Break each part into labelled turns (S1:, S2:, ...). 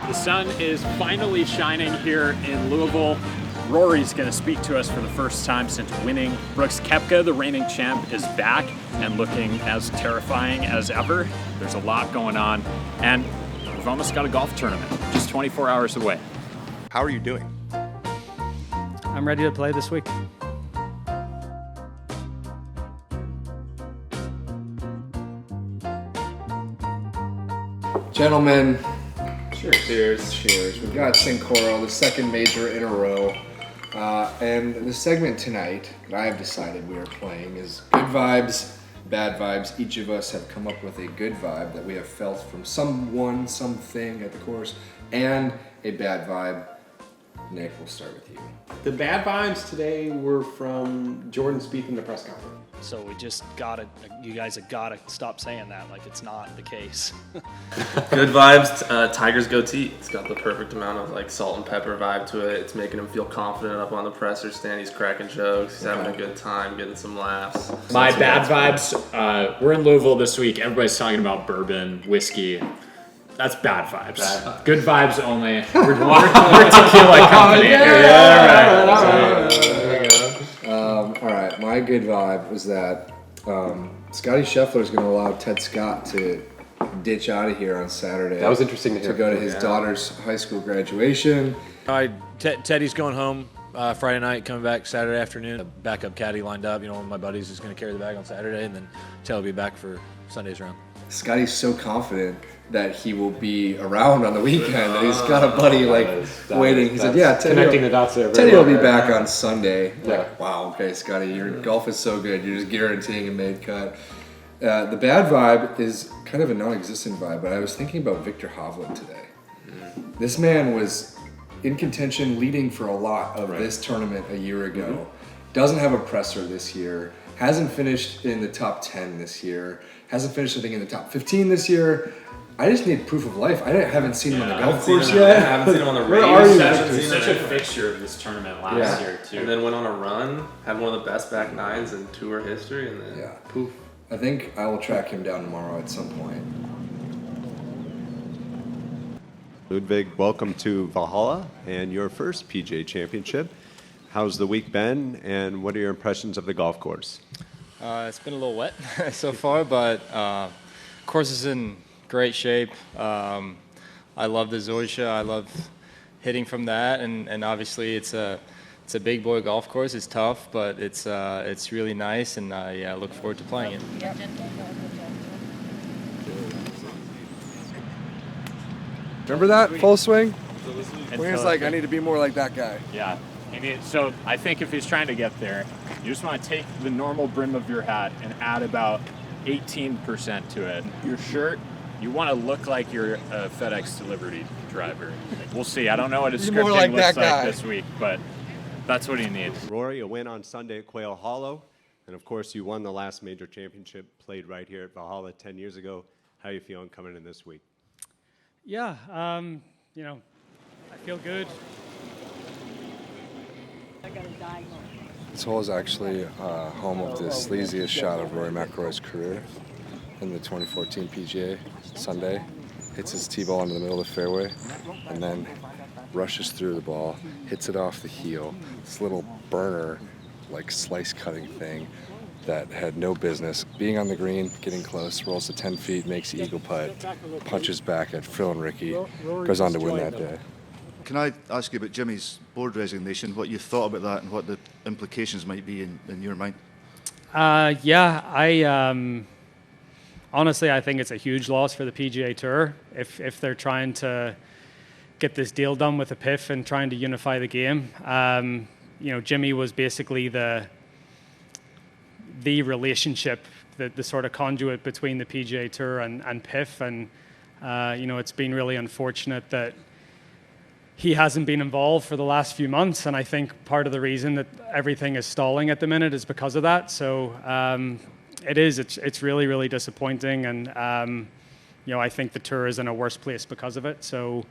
S1: The sun is finally shining here in Louisville. Rory's going to speak to us for the first time since winning. Brooks Koepka, the reigning champ, is back and looking as terrifying as ever. There's a lot going on, and we've almost got a golf tournament just 24 hours away.
S2: How are you doing?
S3: I'm ready to play this week.
S4: Gentlemen,
S2: Cheers.
S4: cheers. We've got Sincoro, the second major in a row. And the segment tonight that I have decided we are playing is good vibes, bad vibes. Each of us have come up with a good vibe that we have felt from someone, something at the course, and a bad vibe. Nick, we'll start with you.
S2: The bad vibes today were from Jordan Spieth in the press conference.
S3: So you guys have gotta stop saying that like it's not the case.
S5: Good vibes, Tiger's goatee. It's got the perfect amount of like salt and pepper vibe to it. It's making him feel confident up on the presser stand. He's cracking jokes. He's having a good time, getting some laughs.
S1: My bad vibes, we're in Louisville this week. Everybody's talking about bourbon, whiskey. That's bad vibes. Good vibes only. We're tequila company.
S4: All right, my good vibe was that Scotty Scheffler is going to allow Ted Scott to ditch out of here on Saturday.
S2: That was interesting to hear.
S4: To go to his daughter's high school graduation.
S6: Teddy's going home Friday night, coming back Saturday afternoon. A backup caddy lined up. One of my buddies is going to carry the bag on Saturday, and then Ted will be back for Sunday's round.
S4: Scotty's so confident that he will be around on the weekend that he's got a buddy waiting. He said, "Yeah, Teddy,
S2: connecting the dots there.
S4: Teddy will be back on Sunday." Like, wow, okay, Scotty, your golf is so good. You're just guaranteeing a made cut. The bad vibe is kind of a non-existent vibe, but I was thinking about Victor Hovland today. This man was in contention, leading for a lot of this tournament a year ago. Doesn't have a presser this year. Hasn't finished in the top 10 this year. Hasn't finished, I think, in the top 15 this year. I just need proof of life. I haven't seen him on the golf course yet.
S5: I haven't seen him on the range.
S4: Where are you?
S1: Such a fixture of this tournament last year, too.
S5: And then went on a run, had one of the best back nines in tour history, and then poof.
S4: I think I will track him down tomorrow at some point.
S7: Ludwig, welcome to Valhalla and your first PGA Championship. How's the week been, and what are your impressions of the golf course?
S8: It's been a little wet so far, but course is in great shape. I love the Zoysia. I love hitting from that, and obviously it's a big boy golf course. It's tough, but it's really nice, and I look forward to playing it.
S4: Remember that full swing?
S1: When
S4: he's like, I need to be more like that guy.
S1: Yeah. So I think if he's trying to get there, you just want to take the normal brim of your hat and add about 18% to it. Your shirt, you want to look like you're a FedEx delivery driver. We'll see. I don't know what his scripting looks like this week, but that's what he needs.
S7: Rory, a win on Sunday at Quail Hollow, and of course you won the last major championship played right here at Valhalla 10 years ago. How are you feeling coming in this week?
S3: Yeah, I feel good.
S4: This hole is actually home of the sleaziest shot of Rory McIlroy's career in the 2014 PGA Sunday. Hits his tee ball into the middle of the fairway and then rushes through the ball, hits it off the heel. This little burner, like slice cutting thing that had no business being on the green, getting close, rolls to 10 feet, makes the eagle putt, punches back at Phil and Ricky, goes on to win that day.
S9: Can I ask you about Jimmy's board resignation, what you thought about that and what the implications might be in your mind?
S3: Honestly, I think it's a huge loss for the PGA Tour if they're trying to get this deal done with the PIF and trying to unify the game. Jimmy was basically the relationship, the sort of conduit between the PGA Tour and PIF, and it's been really unfortunate that he hasn't been involved for the last few months, and I think part of the reason that everything is stalling at the minute is because of that. So it's really, really disappointing, and I think the tour is in a worse place because of it. So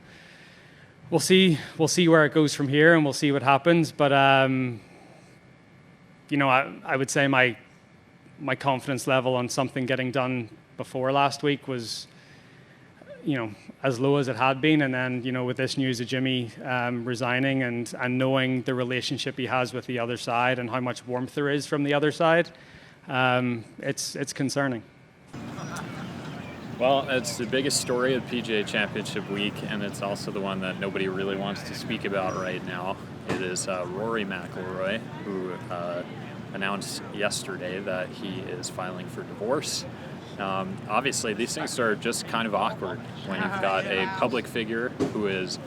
S3: we'll see where it goes from here, and we'll see what happens. But I would say my confidence level on something getting done before last week was as low as it had been, and then with this news of Jimmy resigning and knowing the relationship he has with the other side and how much warmth there is from the other side, it's concerning.
S1: Well, it's the biggest story of PGA Championship week, and it's also the one that nobody really wants to speak about right now. It is Rory McIlroy, who announced yesterday that he is filing for divorce. Obviously, these things are just kind of awkward when you've got a public figure who is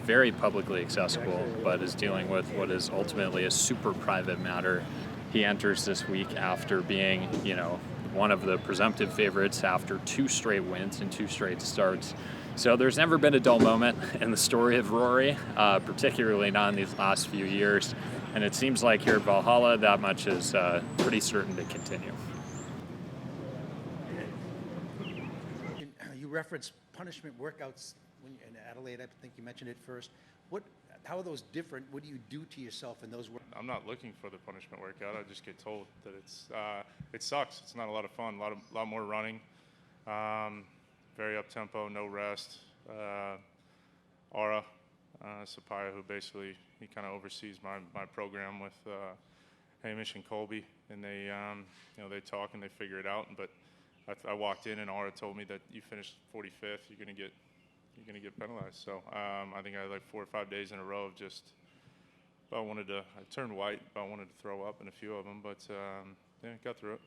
S1: very publicly accessible, but is dealing with what is ultimately a super private matter. He enters this week after being, one of the presumptive favorites after 2 straight wins and 2 straight starts. So there's never been a dull moment in the story of Rory, particularly not in these last few years. And it seems like here at Valhalla, that much is pretty certain to continue.
S10: You referenced punishment workouts when in Adelaide. I think you mentioned it first. How are those different? What do you do to yourself in those workouts?
S11: I'm not looking for the punishment workout. I just get told that it sucks. It's not a lot of fun. A lot more running. Very up tempo, no rest. Aura Sapaya, who basically he kind of oversees my program with Hamish and Colby, and they they talk and they figure it out. But I walked in and Aura told me that you finished 45th, you're gonna get penalized. So I think I had like 4 or 5 days in a row of just I turned white, I wanted to throw up in a few of them, but got through it.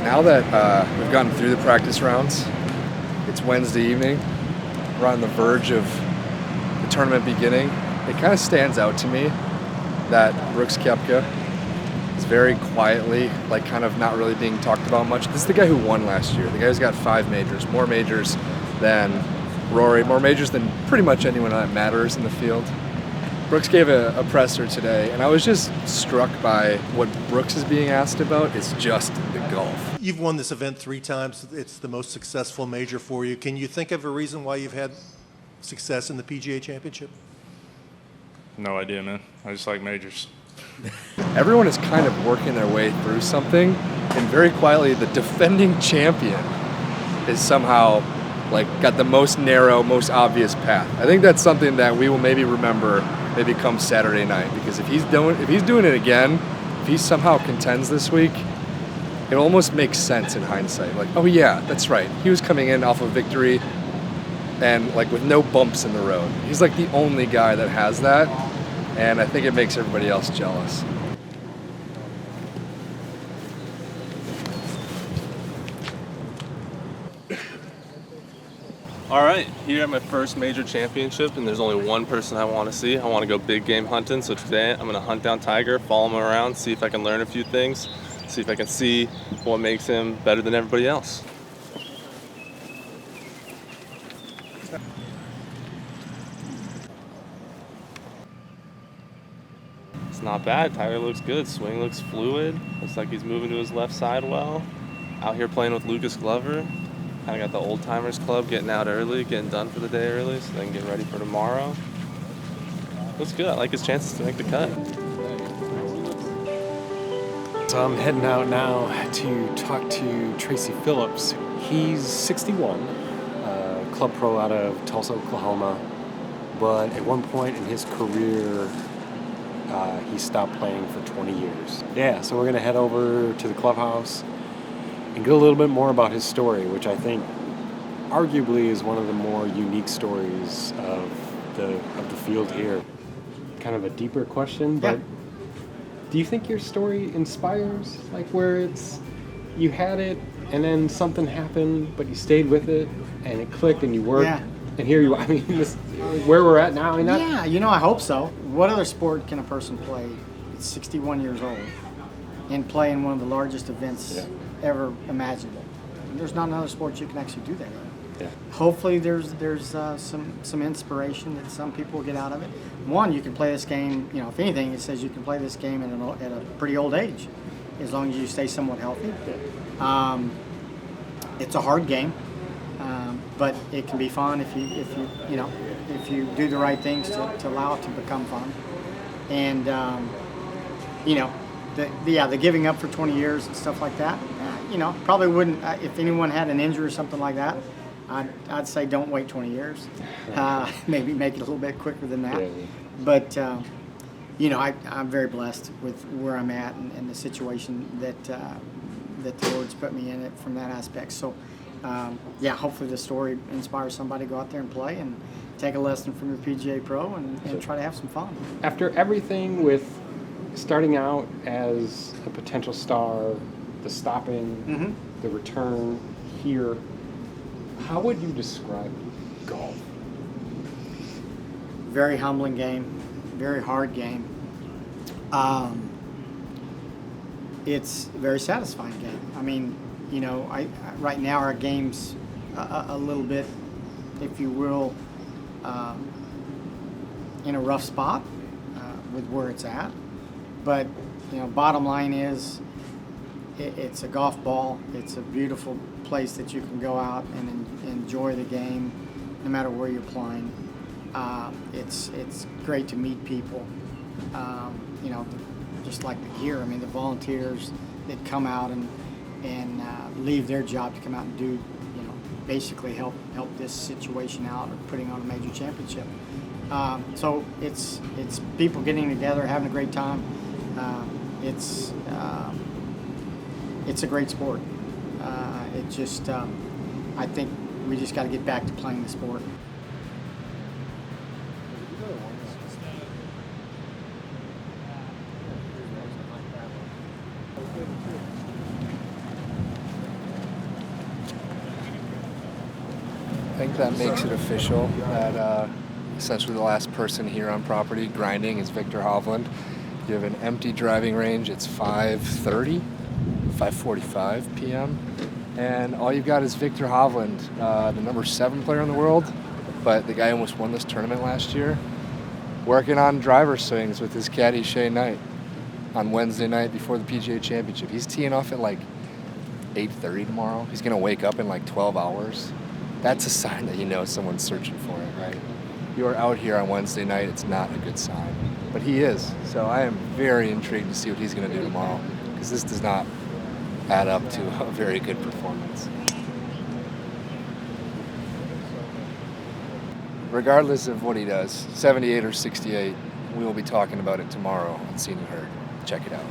S4: Now that we've gotten through the practice rounds, it's Wednesday evening, we're on the verge of the tournament beginning. It kind of stands out to me that Brooks Koepka is very quietly, kind of not really being talked about much. This is the guy who won last year. The guy who's got 5 majors, more majors than Rory, more majors than pretty much anyone that matters in the field. Brooks gave a presser today, and I was just struck by what Brooks is being asked about. It's just the golf.
S10: You've won this event 3 times. It's the most successful major for you. Can you think of a reason why you've had success in the PGA Championship?
S11: No idea, man. I just like majors.
S4: Everyone is kind of working their way through something, and very quietly, the defending champion is somehow got the most narrow, most obvious path. I think that's something that we will maybe remember maybe come Saturday night, because if he's doing it again, if he somehow contends this week, it almost makes sense in hindsight. Oh yeah, that's right. He was coming in off of victory and with no bumps in the road. He's the only guy that has that, and I think it makes everybody else jealous.
S5: All right, here at my first major championship, and there's only one person I want to see. I want to go big game hunting, so today I'm going to hunt down Tiger, follow him around, see if I can learn a few things, see if I can see what makes him better than everybody else. It's not bad. Tiger looks good. Swing looks fluid. Looks like he's moving to his left side well. Out here playing with Lucas Glover. Kind of got the old timers club, getting out early, getting done for the day early, so they can get ready for tomorrow. Looks good. I like his chances to make the cut.
S12: So I'm heading out now to talk to Tracy Phillips. He's 61, club pro out of Tulsa, Oklahoma, but at one point in his career, he stopped playing for 20 years. Yeah, so we're going to head over to the clubhouse and get a little bit more about his story, which I think arguably is one of the more unique stories of the field here. Kind of a deeper question, but do you think your story inspires, where it's you had it and then something happened, but you stayed with it and it clicked and you worked, and here you are. I mean, where we're at now.
S13: I hope so. What other sport can a person play at 61 years old and play in one of the largest events ever imaginable? There's not another sport you can actually do that in.
S12: Yeah.
S13: Hopefully there's some inspiration that some people get out of it. One, you can play this game, if anything, it says you can play this game at a pretty old age, as long as you stay somewhat healthy. It's a hard game, but it can be fun if you do the right things to allow it to become fun. And the giving up for 20 years and stuff like that, probably wouldn't, if anyone had an injury or something like that, I'd say don't wait 20 years. Maybe make it a little bit quicker than that. But, I'm very blessed with where I'm at and the situation that the Lord's put me in it from that aspect. So, hopefully the story inspires somebody to go out there and play and take a lesson from your PGA Pro and try to have some fun.
S12: After everything with starting out as a potential star, the stopping, the return here, how would you describe golf?
S13: Very humbling game, very hard game. It's a very satisfying game. I mean, right now our game's a little bit, if you will, in a rough spot with where it's at. But, bottom line is it's a golf ball. It's a beautiful place that you can go out and enjoy the game no matter where you're playing. It's great to meet people. Just like here, the volunteers that come out and leave their job to come out and do, basically help this situation out of putting on a major championship. So it's people getting together, having a great time. It's a great sport. I think we just got to get back to playing the sport.
S4: I think that makes it official that essentially the last person here on property grinding is Victor Hovland. You have an empty driving range. It's 5:45 p.m. And all you've got is Victor Hovland, the number 7 player in the world, but the guy almost won this tournament last year, working on driver swings with his caddy Shea Knight on Wednesday night before the PGA Championship. He's teeing off at 8:30 tomorrow. He's going to wake up in 12 hours. That's a sign that someone's searching for it, right? You are out here on Wednesday night, it's not a good sign. But he is. So I am very intrigued to see what he's going to do tomorrow, because this does not add up to a very good performance. Regardless of what he does, 78 or 68, we will be talking about it tomorrow on Seen and Heard. Check it out.